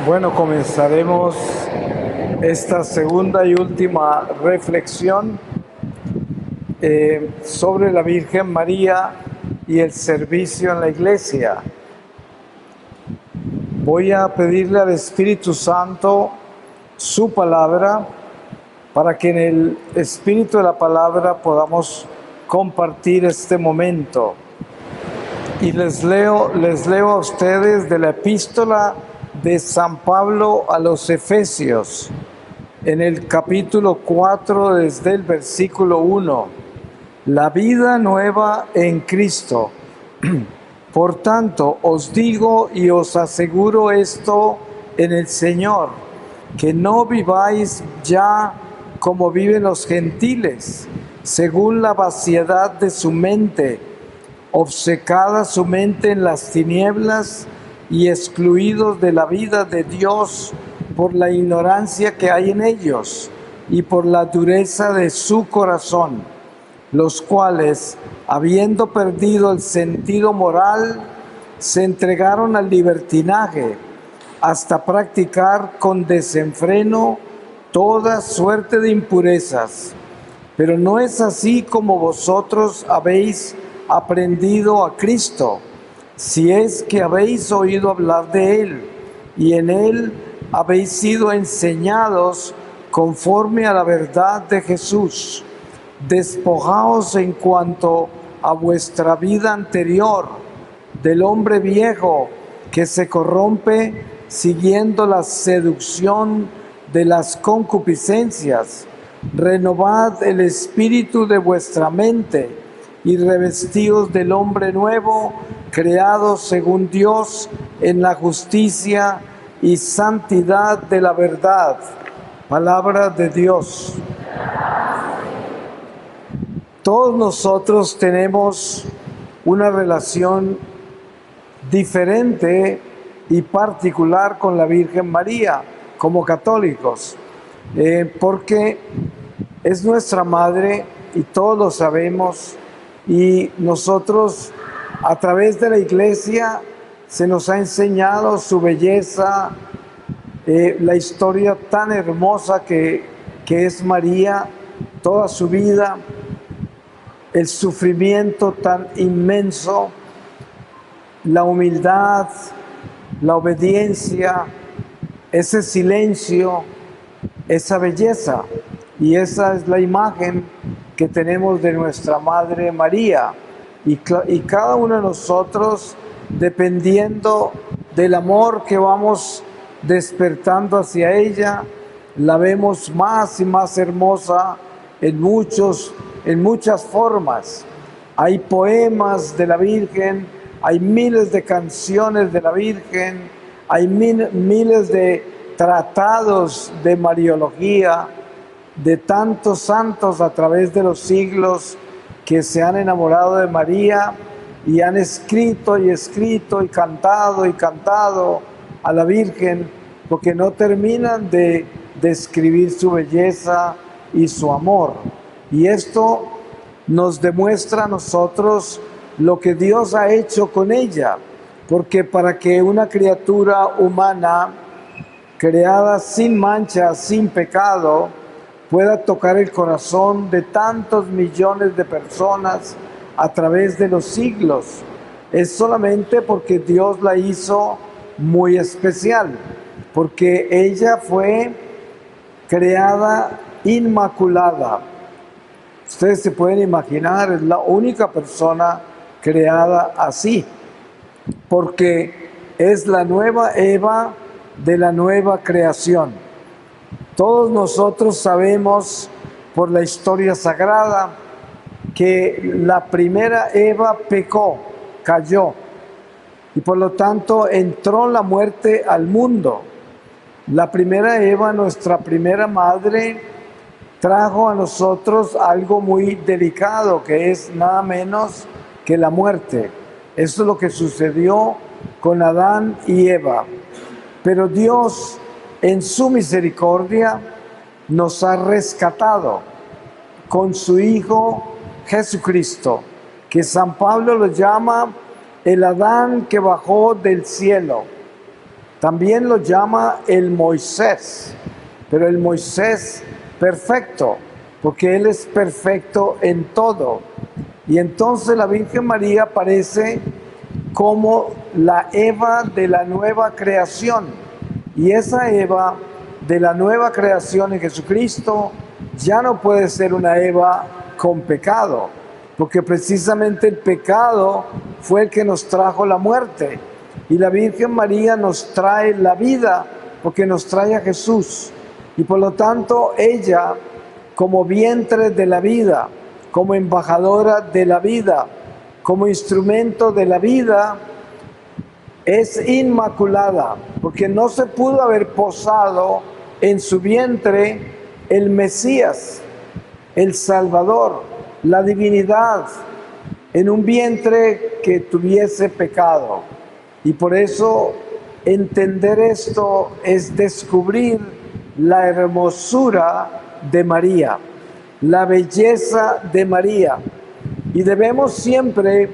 Bueno, comenzaremos esta segunda y última reflexión sobre la Virgen María y el servicio en la iglesia. Voy a pedirle al Espíritu Santo su palabra para que en el espíritu de la palabra podamos compartir este momento. Y les leo a ustedes de la epístola de San Pablo a los Efesios, en el capítulo 4, desde el versículo 1. La vida nueva en Cristo. Por tanto, os digo y os aseguro esto en el Señor, que no viváis ya como viven los gentiles, según la vaciedad de su mente, obcecada su mente en las tinieblas y excluidos de la vida de Dios por la ignorancia que hay en ellos y por la dureza de su corazón, los cuales, habiendo perdido el sentido moral, se entregaron al libertinaje hasta practicar con desenfreno toda suerte de impurezas. Pero no es así como vosotros habéis aprendido a Cristo, si es que habéis oído hablar de Él, y en Él habéis sido enseñados conforme a la verdad de Jesús. Despojaos en cuanto a vuestra vida anterior del hombre viejo que se corrompe siguiendo la seducción de las concupiscencias. Renovad el espíritu de vuestra mente y revestíos del hombre nuevo, creado según Dios en la justicia y santidad de la verdad. Palabra de Dios. Todos nosotros tenemos una relación diferente y particular con la Virgen María como católicos, porque es nuestra madre y todos lo sabemos, y nosotros a través de la iglesia se nos ha enseñado su belleza, la historia tan hermosa que es María, toda su vida, el sufrimiento tan inmenso, la humildad, la obediencia, ese silencio, esa belleza. Y esa es la imagen que tenemos de nuestra Madre María. Y cada uno de nosotros, dependiendo del amor que vamos despertando hacia ella, la vemos más y más hermosa en muchas formas. Hay poemas de la Virgen, hay miles de canciones de la Virgen, hay miles de tratados de Mariología, de tantos santos a través de los siglos que se han enamorado de María y han escrito y cantado a la Virgen, porque no terminan de describir su belleza y su amor. Y esto nos demuestra a nosotros lo que Dios ha hecho con ella, porque para que una criatura humana creada sin mancha, sin pecado, pueda tocar el corazón de tantos millones de personas a través de los siglos, es solamente porque Dios la hizo muy especial, porque ella fue creada inmaculada. Ustedes se pueden imaginar, es la única persona creada así, porque es la nueva Eva de la nueva creación. Todos nosotros sabemos por la historia sagrada que la primera Eva pecó, cayó, y por lo tanto entró la muerte al mundo. La primera Eva, nuestra primera madre, trajo a nosotros algo muy delicado, que es nada menos que la muerte. Eso es lo que sucedió con Adán y Eva. Pero Dios, en su misericordia, nos ha rescatado con su Hijo Jesucristo, que San Pablo lo llama el Adán que bajó del cielo. También lo llama el Moisés, pero el Moisés perfecto, porque Él es perfecto en todo. Y entonces la Virgen María aparece como la Eva de la nueva creación. Y esa Eva de la nueva creación en Jesucristo ya no puede ser una Eva con pecado, porque precisamente el pecado fue el que nos trajo la muerte. Y la Virgen María nos trae la vida, porque nos trae a Jesús. Y por lo tanto, ella, como vientre de la vida, como embajadora de la vida, como instrumento de la vida, es inmaculada, porque no se pudo haber posado en su vientre el Mesías, el Salvador, la divinidad, en un vientre que tuviese pecado. Y por eso entender esto es descubrir la hermosura de María, la belleza de María. Y debemos siempre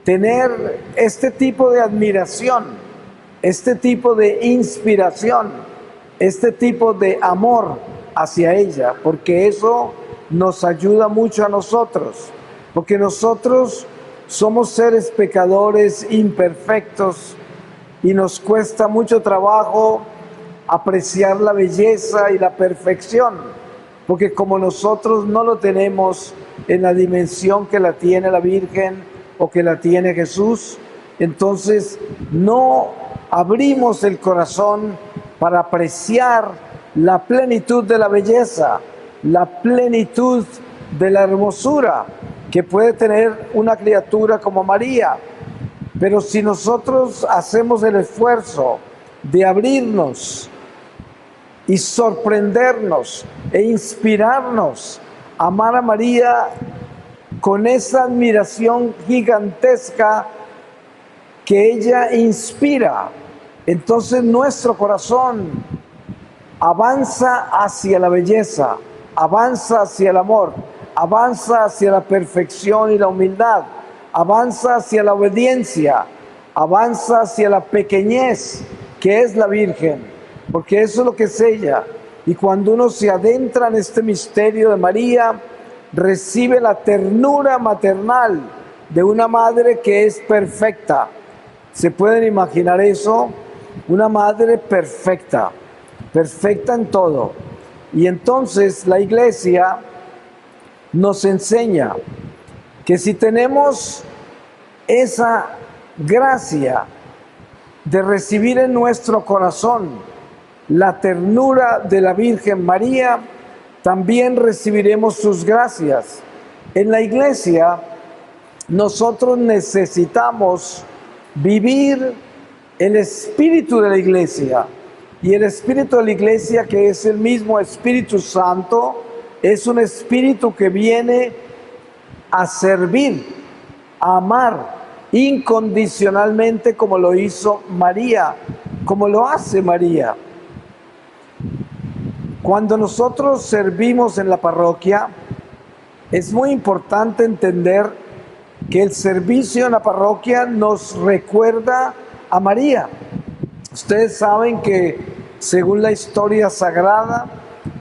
tener este tipo de admiración, este tipo de inspiración, este tipo de amor hacia ella, porque eso nos ayuda mucho a nosotros, porque nosotros somos seres pecadores imperfectos y nos cuesta mucho trabajo apreciar la belleza y la perfección, porque como nosotros no lo tenemos en la dimensión que la tiene la Virgen o que la tiene Jesús, entonces no abrimos el corazón para apreciar la plenitud de la belleza, la plenitud de la hermosura que puede tener una criatura como María. Pero si nosotros hacemos el esfuerzo de abrirnos y sorprendernos e inspirarnos a amar a María con esa admiración gigantesca que ella inspira, entonces nuestro corazón avanza hacia la belleza, avanza hacia el amor, avanza hacia la perfección y la humildad, avanza hacia la obediencia, avanza hacia la pequeñez que es la Virgen, porque eso es lo que es ella. Y cuando uno se adentra en este misterio de María, recibe la ternura maternal de una madre que es perfecta. ¿Se pueden imaginar eso? Una madre perfecta, perfecta en todo. Y entonces la Iglesia nos enseña que si tenemos esa gracia de recibir en nuestro corazón la ternura de la Virgen María, también recibiremos sus gracias. En la Iglesia, nosotros necesitamos vivir el espíritu de la Iglesia. Y el espíritu de la Iglesia, que es el mismo Espíritu Santo, es un espíritu que viene a servir, a amar incondicionalmente como lo hizo María, como lo hace María. Cuando nosotros servimos en la parroquia, es muy importante entender que el servicio en la parroquia nos recuerda a María. Ustedes saben que, según la historia sagrada,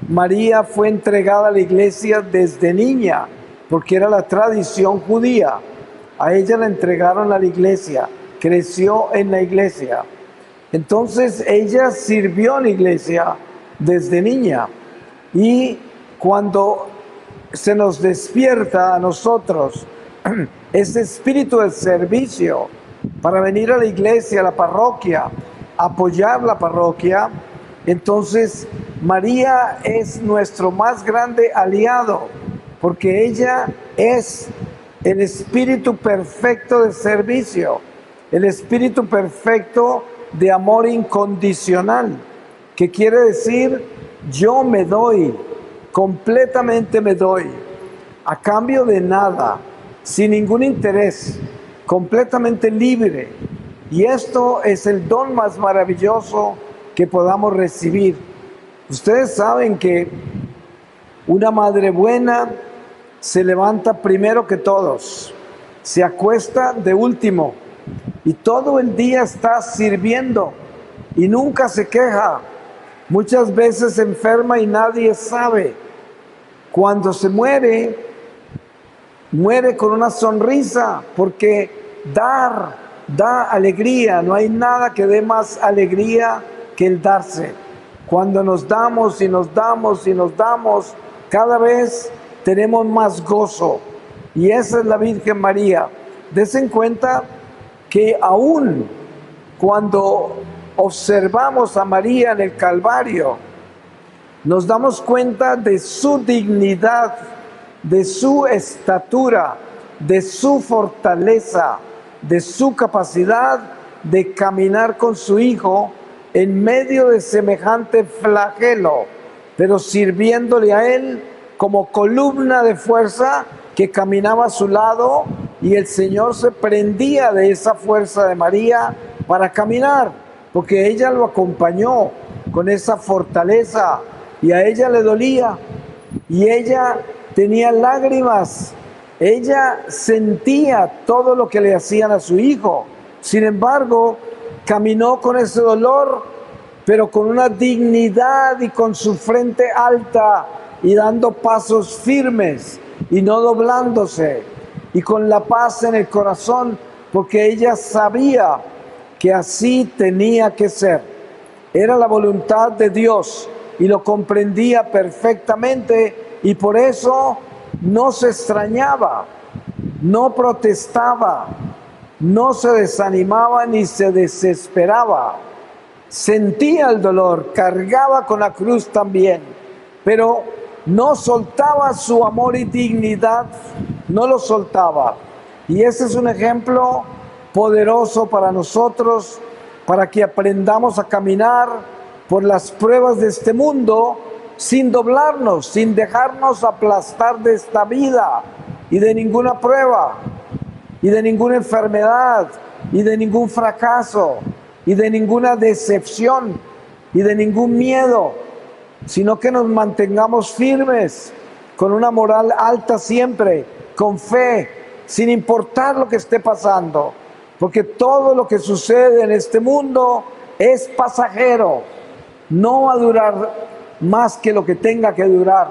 María fue entregada a la iglesia desde niña, porque era la tradición judía. A ella la entregaron a la iglesia, creció en la iglesia. Entonces ella sirvió en la iglesia desde niña. Y cuando se nos despierta a nosotros ese espíritu de servicio para venir a la iglesia, a la parroquia, apoyar la parroquia, entonces María es nuestro más grande aliado, porque ella es el espíritu perfecto de servicio, el espíritu perfecto de amor incondicional, que quiere decir yo me doy, completamente me doy, a cambio de nada, sin ningún interés. completamente libre. Y esto es el don más maravilloso que podamos recibir. Ustedes saben que una madre buena se levanta primero que todos, se acuesta de último y todo el día está sirviendo y nunca se queja. Muchas veces se enferma y nadie sabe. Cuando se muere, muere con una sonrisa, porque da alegría. No hay nada que dé más alegría que el darse. Cuando nos damos y nos damos y nos damos, cada vez tenemos más gozo. Y esa es la Virgen María. Desen cuenta que aún cuando observamos a María en el Calvario, nos damos cuenta de su dignidad, de su estatura, de su fortaleza, de su capacidad de caminar con su Hijo en medio de semejante flagelo, pero sirviéndole a Él como columna de fuerza que caminaba a su lado, y el Señor se prendía de esa fuerza de María para caminar, porque ella lo acompañó con esa fortaleza, y a ella le dolía, y ella tenía lágrimas, ella sentía todo lo que le hacían a su Hijo. Sin embargo, caminó con ese dolor, pero con una dignidad y con su frente alta y dando pasos firmes y no doblándose, y con la paz en el corazón, porque ella sabía que así tenía que ser. Era la voluntad de Dios y lo comprendía perfectamente, y por eso no se extrañaba, no protestaba, no se desanimaba ni se desesperaba. Sentía el dolor, cargaba con la cruz también, pero no soltaba su amor y dignidad, no lo soltaba. Y ese es un ejemplo poderoso para nosotros, para que aprendamos a caminar por las pruebas de este mundo sin doblarnos, sin dejarnos aplastar de esta vida y de ninguna prueba y de ninguna enfermedad y de ningún fracaso y de ninguna decepción y de ningún miedo, sino que nos mantengamos firmes, con una moral alta siempre, con fe, sin importar lo que esté pasando, porque todo lo que sucede en este mundo es pasajero, no va a durar más que lo que tenga que durar.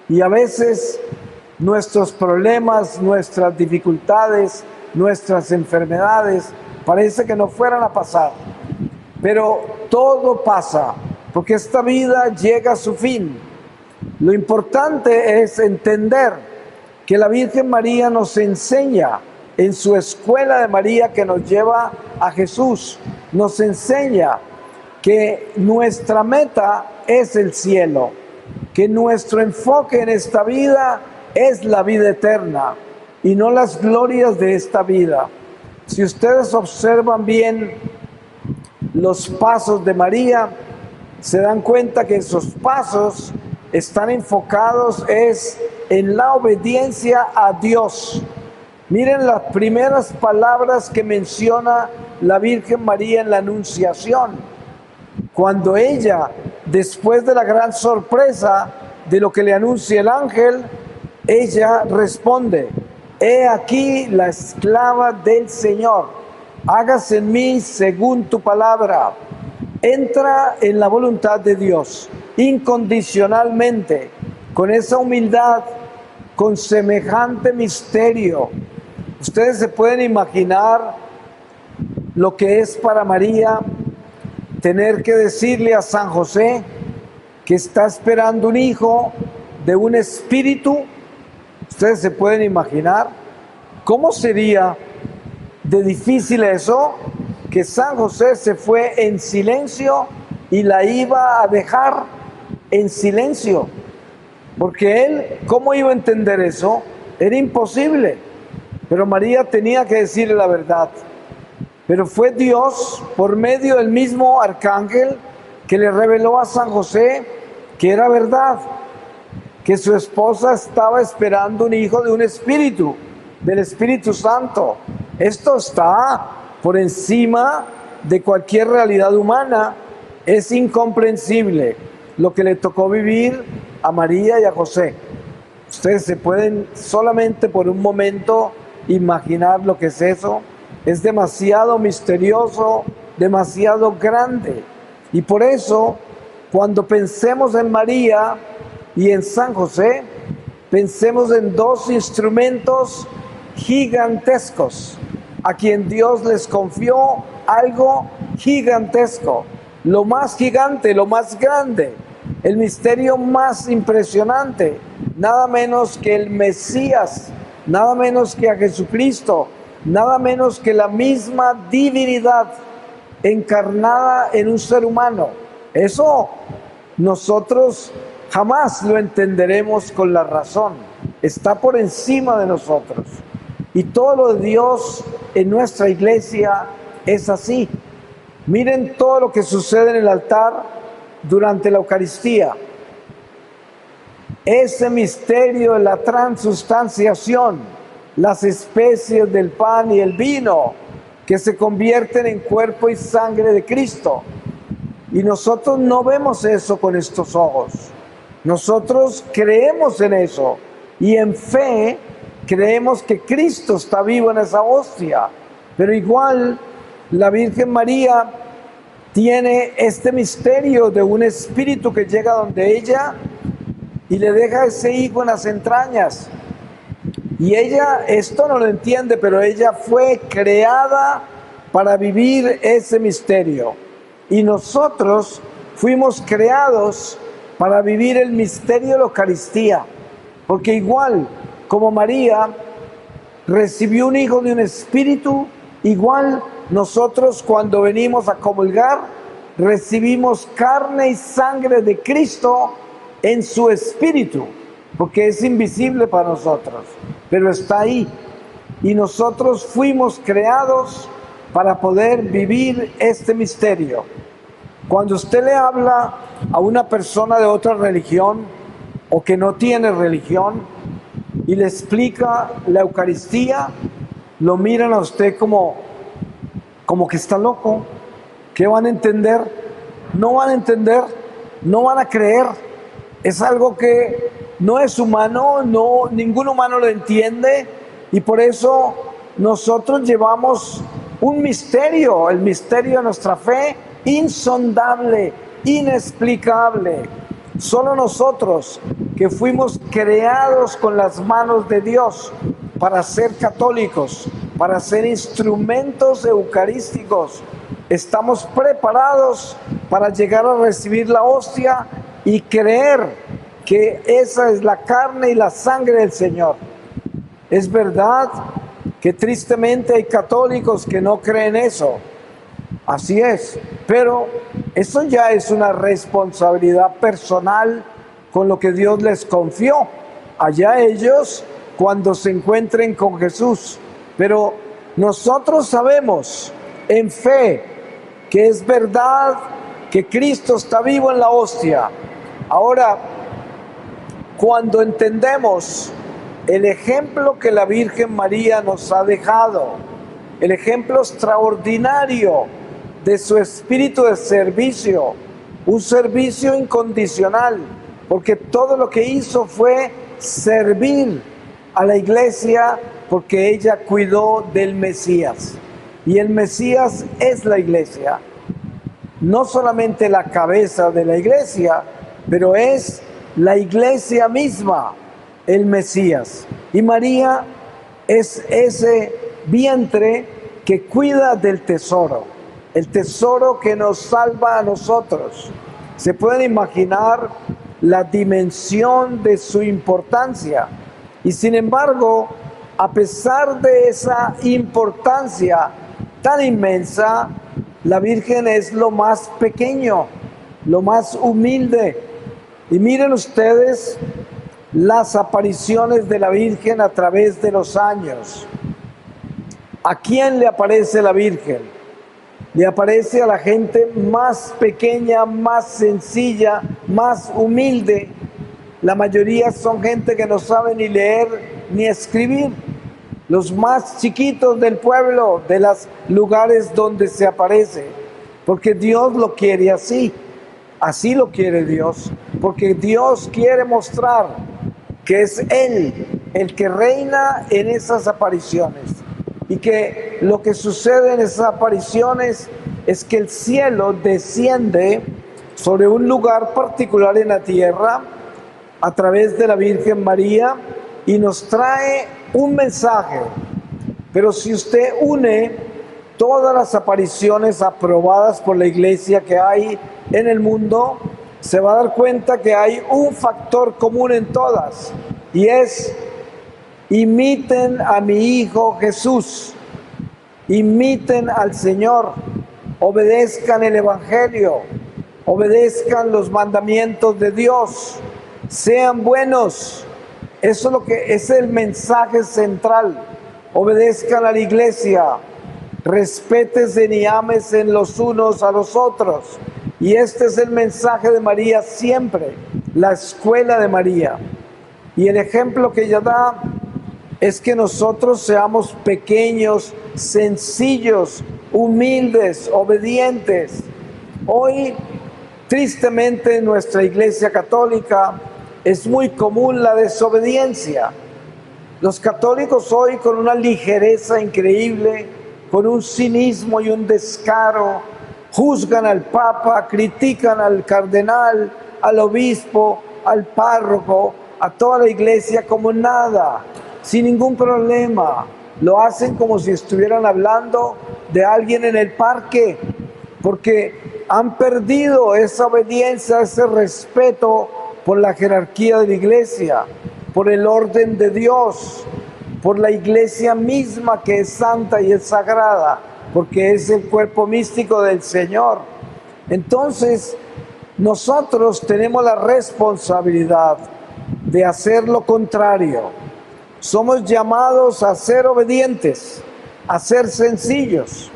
Y a veces nuestros problemas, nuestras dificultades, nuestras enfermedades parece que no fueran a pasar, pero todo pasa, porque esta vida llega a su fin. Lo importante es entender que la Virgen María nos enseña en su escuela de María, que nos lleva a Jesús, nos enseña que nuestra meta es el cielo, que nuestro enfoque en esta vida es la vida eterna y no las glorias de esta vida. Si ustedes observan bien los pasos de María, se dan cuenta que esos pasos están enfocados en la obediencia a Dios. Miren las primeras palabras que menciona la Virgen María en la Anunciación. Cuando ella, después de la gran sorpresa de lo que le anuncia el ángel, ella responde: he aquí la esclava del Señor, hágase en mí según tu palabra. Entra en la voluntad de Dios incondicionalmente, con esa humildad, con semejante misterio. Ustedes se pueden imaginar lo que es para María tener que decirle a San José que está esperando un hijo de un espíritu. Ustedes se pueden imaginar cómo sería de difícil eso, que San José se fue en silencio y la iba a dejar en silencio, porque él, ¿cómo iba a entender eso? Era imposible, pero María tenía que decirle la verdad. Pero fue Dios, por medio del mismo arcángel, que le reveló a San José que era verdad, que su esposa estaba esperando un hijo de un espíritu, del Espíritu Santo. Esto está por encima de cualquier realidad humana. Es incomprensible lo que le tocó vivir a María y a José. Ustedes se pueden solamente por un momento imaginar lo que es eso. Es demasiado misterioso, demasiado grande. Y por eso, cuando pensemos en María y en San José, pensemos en dos instrumentos gigantescos, a quien Dios les confió algo gigantesco, lo más gigante, lo más grande, el misterio más impresionante, nada menos que el Mesías, nada menos que a Jesucristo, nada menos que la misma divinidad encarnada en un ser humano. Eso nosotros jamás lo entenderemos con la razón, está por encima de nosotros. Y todo lo de Dios en nuestra iglesia es así. Miren todo lo que sucede en el altar durante la Eucaristía. Ese misterio de la transustanciación, las especies del pan y el vino que se convierten en cuerpo y sangre de Cristo. Y nosotros no vemos eso con estos ojos. Nosotros creemos en eso y en fe creemos que Cristo está vivo en esa hostia. Pero igual la Virgen María tiene este misterio de un espíritu que llega donde ella y le deja ese hijo en las entrañas. Y ella esto no lo entiende, pero ella fue creada para vivir ese misterio. Y nosotros fuimos creados para vivir el misterio de la Eucaristía. Porque igual como María recibió un hijo de un espíritu, igual nosotros cuando venimos a comulgar recibimos carne y sangre de Cristo en su espíritu, porque es invisible para nosotros, pero está ahí. Y nosotros fuimos creados para poder vivir este misterio. Cuando usted le habla a una persona de otra religión o que no tiene religión y le explica la Eucaristía, lo miran a usted como que está loco. ¿Qué van a entender? No van a entender, no van a creer. Es algo que no es humano, no, ningún humano lo entiende, y por eso nosotros llevamos un misterio, el misterio de nuestra fe, insondable, inexplicable. Solo nosotros que fuimos creados con las manos de Dios para ser católicos, para ser instrumentos eucarísticos, estamos preparados para llegar a recibir la hostia y creer que esa es la carne y la sangre del Señor. Es verdad que tristemente hay católicos que no creen eso. Así es, pero eso ya es una responsabilidad personal con lo que Dios les confió. Allá ellos cuando se encuentren con Jesús. Pero nosotros sabemos en fe que es verdad que Cristo está vivo en la hostia. Ahora, cuando entendemos el ejemplo que la Virgen María nos ha dejado, el ejemplo extraordinario de su espíritu de servicio, un servicio incondicional, porque todo lo que hizo fue servir a la iglesia, porque ella cuidó del Mesías. Y el Mesías es la iglesia, no solamente la cabeza de la iglesia, pero es la iglesia misma, el Mesías. Y María es ese vientre que cuida del tesoro, el tesoro que nos salva a nosotros. Se pueden imaginar la dimensión de su importancia. Y sin embargo, a pesar de esa importancia tan inmensa, la Virgen es lo más pequeño, lo más humilde. Y miren ustedes las apariciones de la Virgen a través de los años. ¿A quién le aparece la Virgen? Le aparece a la gente más pequeña, más sencilla, más humilde. La mayoría son gente que no sabe ni leer ni escribir. los más chiquitos del pueblo, de los lugares donde se aparece, porque Dios lo quiere así. Así lo quiere Dios, porque Dios quiere mostrar que es Él el que reina en esas apariciones, y que lo que sucede en esas apariciones es que el cielo desciende sobre un lugar particular en la tierra a través de la Virgen María y nos trae un mensaje. Pero si usted une todas las apariciones aprobadas por la Iglesia que hay en el mundo, se va a dar cuenta que hay un factor común en todas, y es: imiten a mi Hijo Jesús, imiten al Señor, obedezcan el Evangelio, obedezcan los mandamientos de Dios, sean buenos. Eso es lo que es el mensaje central. Obedezcan a la Iglesia, respétense y ámense los unos a los otros. Y este es el mensaje de María siempre, la escuela de María. Y el ejemplo que ella da es que nosotros seamos pequeños, sencillos, humildes, obedientes. Hoy, tristemente, en nuestra Iglesia católica es muy común la desobediencia. Los católicos hoy, con una ligereza increíble, con un cinismo y un descaro, juzgan al Papa, critican al cardenal, al obispo, al párroco, a toda la Iglesia como nada, sin ningún problema. Lo hacen como si estuvieran hablando de alguien en el parque, porque han perdido esa obediencia, ese respeto por la jerarquía de la Iglesia, por el orden de Dios, por la Iglesia misma, que es santa y es sagrada, porque es el cuerpo místico del Señor. Entonces, nosotros tenemos la responsabilidad de hacer lo contrario. Somos llamados a ser obedientes, a ser sencillos,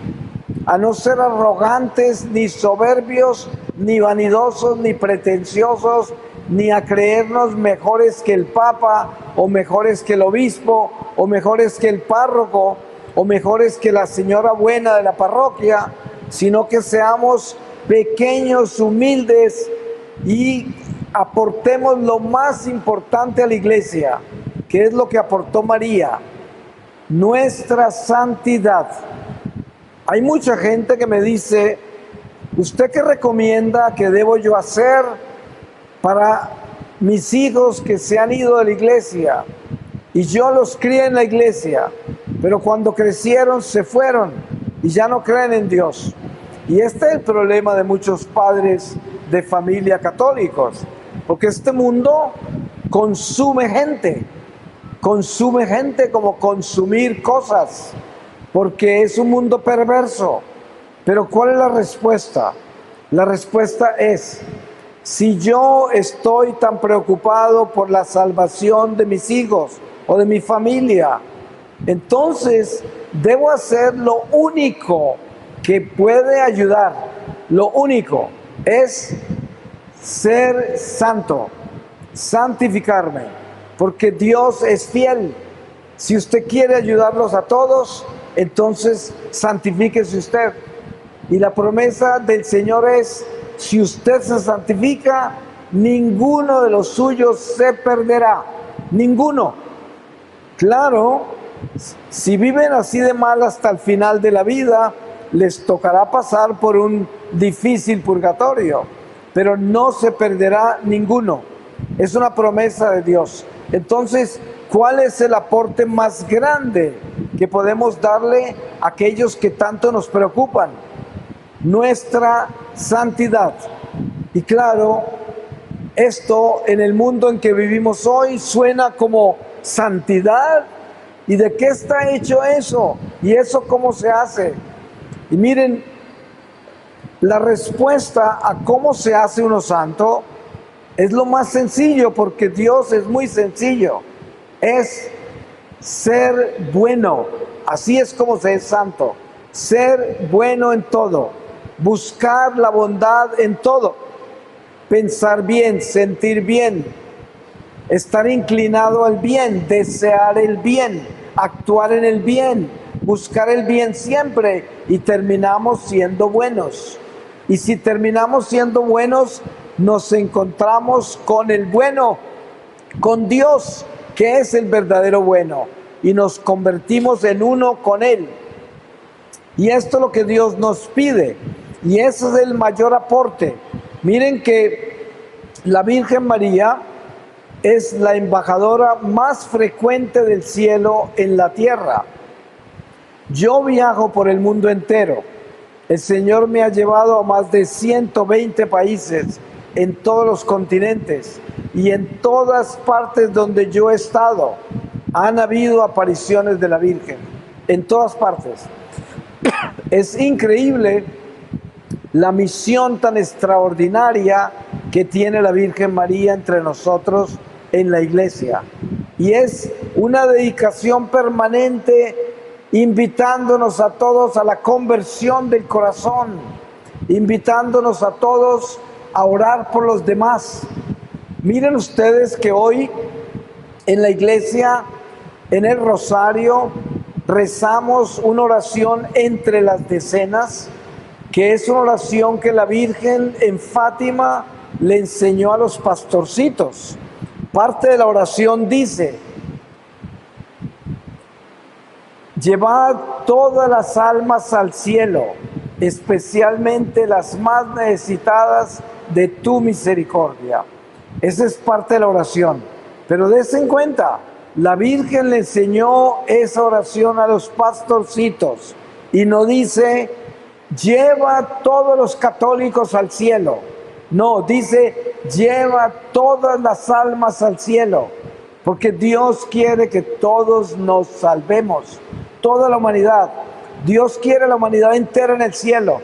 a no ser arrogantes, ni soberbios, ni vanidosos, ni pretenciosos, ni a creernos mejores que el Papa, o mejores que el obispo, o mejores que el párroco, o mejores que la señora buena de la parroquia, sino que seamos pequeños, humildes, y aportemos lo más importante a la Iglesia, que es lo que aportó María: nuestra santidad. Hay mucha gente que me dice: ¿usted qué recomienda que debo yo hacer para mis hijos que se han ido de la Iglesia? Y yo los crié en la Iglesia, pero cuando crecieron se fueron y ya no creen en Dios. Y este es el problema de muchos padres de familia católicos, porque este mundo consume gente como consumir cosas, porque es un mundo perverso. Pero ¿cuál es la respuesta? La respuesta es: si yo estoy tan preocupado por la salvación de mis hijos o de mi familia, entonces debo hacer lo único que puede ayudar. Lo único es ser santo, santificarme, porque Dios es fiel. Si usted quiere ayudarlos a todos, entonces santifíquese usted. Y la promesa del Señor es: si usted se santifica, ninguno de los suyos se perderá. Ninguno. Claro, si viven así de mal hasta el final de la vida, les tocará pasar por un difícil purgatorio, pero no se perderá ninguno. Es una promesa de Dios. Entonces, ¿cuál es el aporte más grande que podemos darle a aquellos que tanto nos preocupan? Nuestra santidad. Y claro, esto en el mundo en que vivimos hoy suena como santidad. ¿Y de qué está hecho eso? ¿Y eso cómo se hace? Y miren, la respuesta a cómo se hace uno santo es lo más sencillo, porque Dios es muy sencillo. Es ser bueno. Así es como se es santo. Ser bueno en todo. Buscar la bondad en todo. Pensar bien, sentir bien. Estar inclinado al bien, desear el bien, actuar en el bien, buscar el bien siempre, y terminamos siendo buenos. Y si terminamos siendo buenos, nos encontramos con el bueno, con Dios, que es el verdadero bueno, y nos convertimos en uno con Él. Y esto es lo que Dios nos pide, y ese es el mayor aporte. Miren que la Virgen María es la embajadora más frecuente del cielo en la tierra. Yo viajo por el mundo entero. El Señor me ha llevado a más de 120 países en todos los continentes, y en todas partes donde yo he estado han habido apariciones de la Virgen, en todas partes. Es increíble la misión tan extraordinaria que tiene la Virgen María entre nosotros en la iglesia, y es una dedicación permanente, invitándonos a todos a la conversión del corazón, invitándonos a todos a orar por los demás. Miren ustedes que hoy en la iglesia, en el rosario, rezamos una oración entre las decenas, que es una oración que la Virgen en Fátima le enseñó a los pastorcitos. Parte de la oración dice: llevad todas las almas al cielo, especialmente las más necesitadas de tu misericordia. Esa es parte de la oración. Pero dense en cuenta, la Virgen le enseñó esa oración a los pastorcitos, y no dice: lleva todos los católicos al cielo. No, dice: lleva todas las almas al cielo, porque Dios quiere que todos nos salvemos, toda la humanidad. Dios quiere la humanidad entera en el cielo.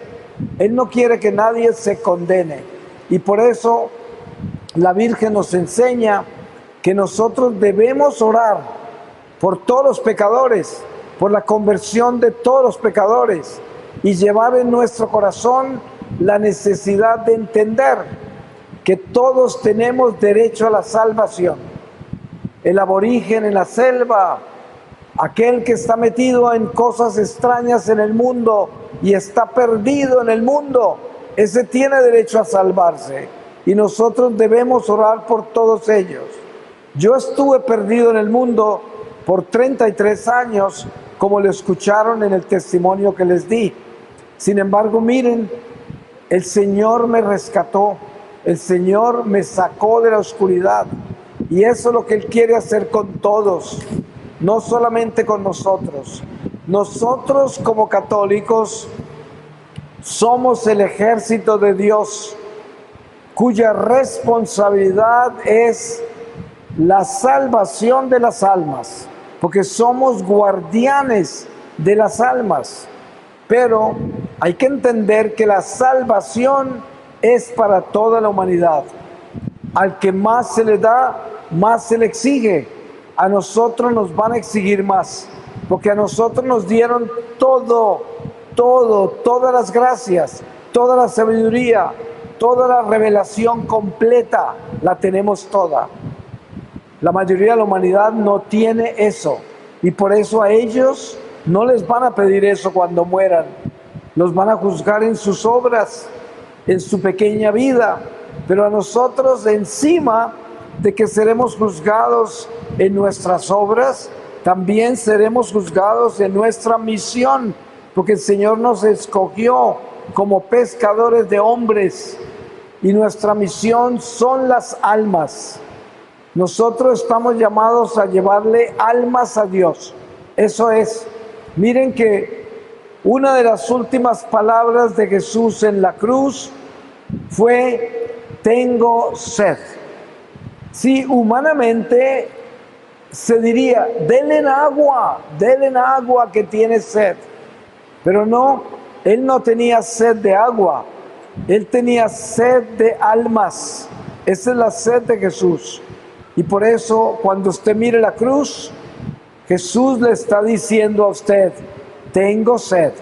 Él no quiere que nadie se condene, y por eso la Virgen nos enseña que nosotros debemos orar por todos los pecadores, por la conversión de todos los pecadores, y llevar en nuestro corazón la necesidad de entender que todos tenemos derecho a la salvación. El aborigen en la selva, aquel que está metido en cosas extrañas en el mundo y está perdido en el mundo, ese tiene derecho a salvarse, y nosotros debemos orar por todos ellos. Yo estuve perdido en el mundo por 33 años, como lo escucharon en el testimonio que les di. Sin embargo, miren, el Señor me rescató, el Señor me sacó de la oscuridad, y eso es lo que Él quiere hacer con todos, no solamente con nosotros. Nosotros como católicos somos el ejército de Dios, cuya responsabilidad es la salvación de las almas, porque somos guardianes de las almas. Pero hay que entender que la salvación es para toda la humanidad. Al que más se le da, más se le exige. A nosotros nos van a exigir más, porque a nosotros nos dieron todas las gracias, toda la sabiduría, toda la revelación completa, la tenemos toda. La mayoría de la humanidad no tiene eso, y por eso a ellos no les van a pedir eso cuando mueran. Los van a juzgar en sus obras, en su pequeña vida, pero a nosotros, encima de que seremos juzgados en nuestras obras, también seremos juzgados en nuestra misión, porque el Señor nos escogió como pescadores de hombres, y nuestra misión son las almas. Nosotros estamos llamados a llevarle almas a Dios. Eso es. Miren que una de las últimas palabras de Jesús en la cruz fue: tengo sed. Si humanamente se diría: denle agua que tiene sed. Pero no, Él no tenía sed de agua, Él tenía sed de almas. Esa es la sed de Jesús. Y por eso, cuando usted mire la cruz, Jesús le está diciendo a usted: tengo sed.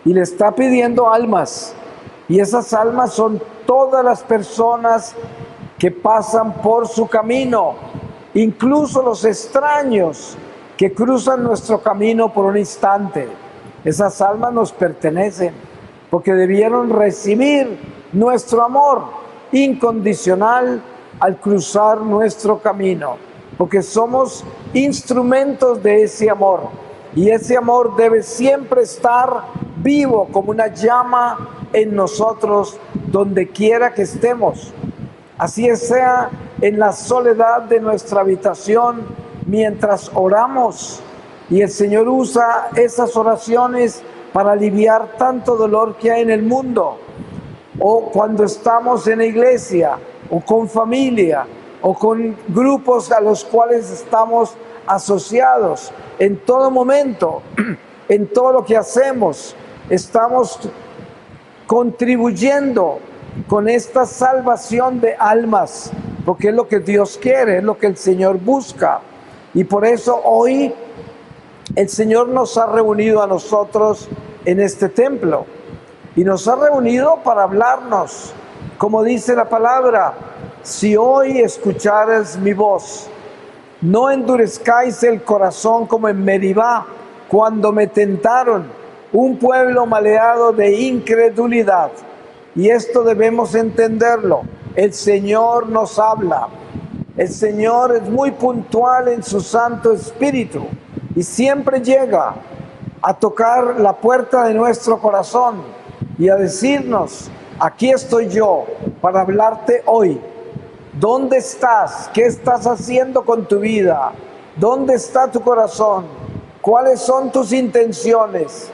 Y le está pidiendo almas. Y esas almas son todas las personas que pasan por su camino, incluso los extraños que cruzan nuestro camino por un instante. Esas almas nos pertenecen porque debieron recibir nuestro amor incondicional al cruzar nuestro camino, porque somos instrumentos de ese amor, y ese amor debe siempre estar vivo como una llama en nosotros donde quiera que estemos. Así sea en la soledad de nuestra habitación mientras oramos, y el Señor usa esas oraciones para aliviar tanto dolor que hay en el mundo, o cuando estamos en la iglesia, o con familia, o con grupos a los cuales estamos asociados. En todo momento, en todo lo que hacemos, estamos contribuyendo con esta salvación de almas, porque es lo que Dios quiere, es lo que el Señor busca. Y por eso hoy el Señor nos ha reunido a nosotros en este templo, y nos ha reunido para hablarnos, como dice la palabra: si hoy escuchares mi voz, no endurezcáis el corazón como en Meribá, cuando me tentaron, un pueblo maleado de incredulidad. Y esto debemos entenderlo. El Señor nos habla. El Señor es muy puntual en su Santo Espíritu y siempre llega a tocar la puerta de nuestro corazón y a decirnos: aquí estoy yo para hablarte hoy. ¿Dónde estás? ¿Qué estás haciendo con tu vida? ¿Dónde está tu corazón? ¿Cuáles son tus intenciones?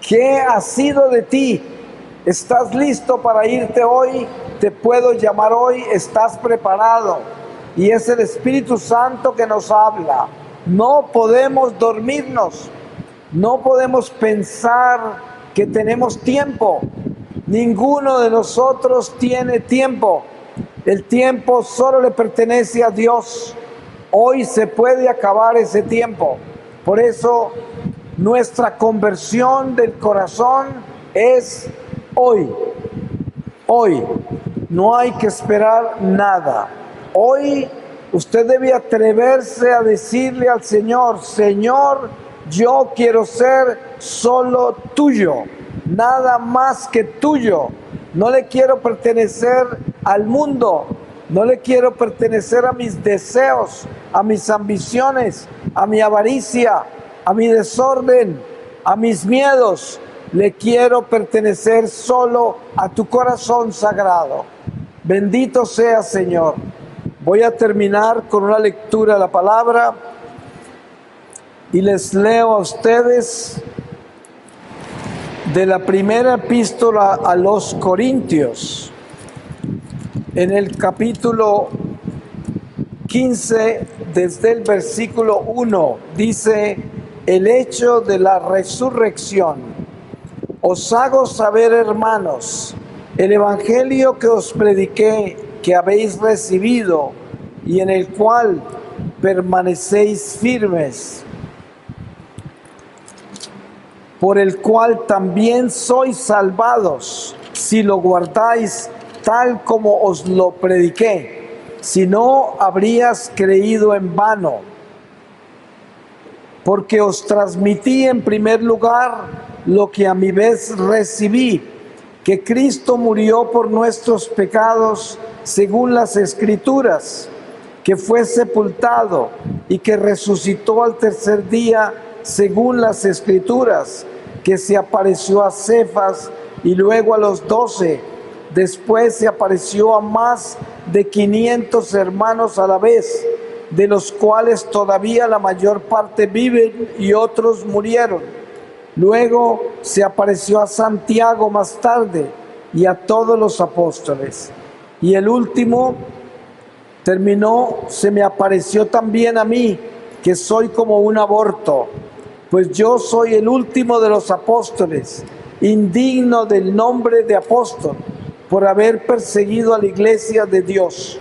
¿Qué ha sido de ti? ¿Estás listo para irte hoy? ¿Te puedo llamar hoy? ¿Estás preparado? Y es el Espíritu Santo que nos habla. No podemos dormirnos. No podemos pensar que tenemos tiempo. Ninguno de nosotros tiene tiempo. El tiempo solo le pertenece a Dios. Hoy se puede acabar ese tiempo. Por eso nuestra conversión del corazón es hoy. Hoy. No hay que esperar nada. Hoy usted debe atreverse a decirle al Señor: Señor, yo quiero ser solo tuyo, nada más que tuyo. No le quiero pertenecer al mundo, no le quiero pertenecer a mis deseos, a mis ambiciones, a mi avaricia, a mi desorden, a mis miedos. Le quiero pertenecer solo a tu corazón sagrado. Bendito sea, Señor. Voy a terminar con una lectura de la palabra y les leo a ustedes de la primera epístola a los Corintios, en el capítulo 15, desde el versículo 1, dice: el hecho de la resurrección. Os hago saber, hermanos, el evangelio que os prediqué, que habéis recibido y en el cual permanecéis firmes, por el cual también sois salvados, si lo guardáis tal como os lo prediqué. Si no, habrías creído en vano. Porque os transmití en primer lugar lo que a mi vez recibí, que Cristo murió por nuestros pecados según las Escrituras, que fue sepultado y que resucitó al tercer día según las Escrituras, que se apareció a Cefas y luego a los 12. Después se apareció a más de 500 hermanos a la vez, de los cuales todavía la mayor parte viven y otros murieron. Luego se apareció a Santiago más tarde y a todos los apóstoles. Y el último se me apareció también a mí, que soy como un aborto, pues yo soy el último de los apóstoles, indigno del nombre de apóstol, por haber perseguido a la iglesia de Dios.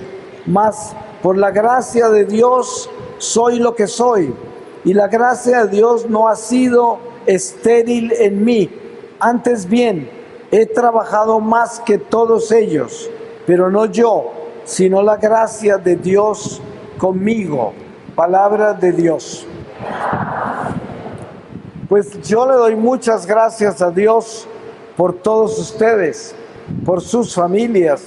Mas por la gracia de Dios soy lo que soy, y la gracia de Dios no ha sido estéril en mí. Antes bien, he trabajado más que todos ellos, pero no yo, sino la gracia de Dios conmigo. Palabra de Dios. Pues yo le doy muchas gracias a Dios por todos ustedes, por sus familias.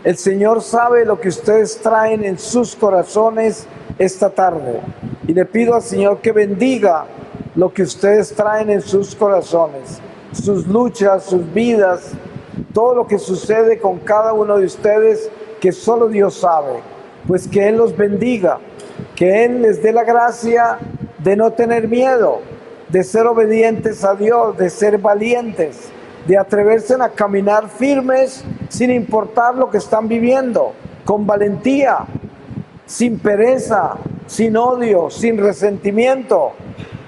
El Señor sabe lo que ustedes traen en sus corazones esta tarde. Y le pido al Señor que bendiga lo que ustedes traen en sus corazones, sus luchas, sus vidas, todo lo que sucede con cada uno de ustedes, que solo Dios sabe. Pues que Él los bendiga, que Él les dé la gracia de no tener miedo, de ser obedientes a Dios, de ser valientes, de atreverse a caminar firmes sin importar lo que están viviendo, con valentía, sin pereza, sin odio, sin resentimiento,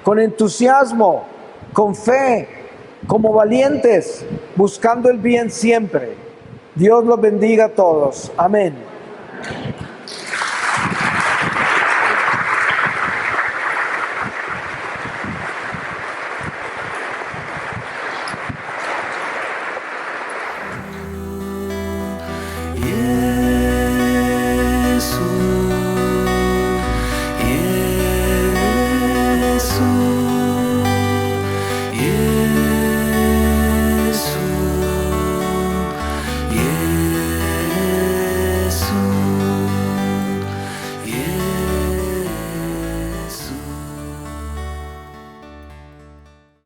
con entusiasmo, con fe, como valientes, buscando el bien siempre. Dios los bendiga a todos. Amén.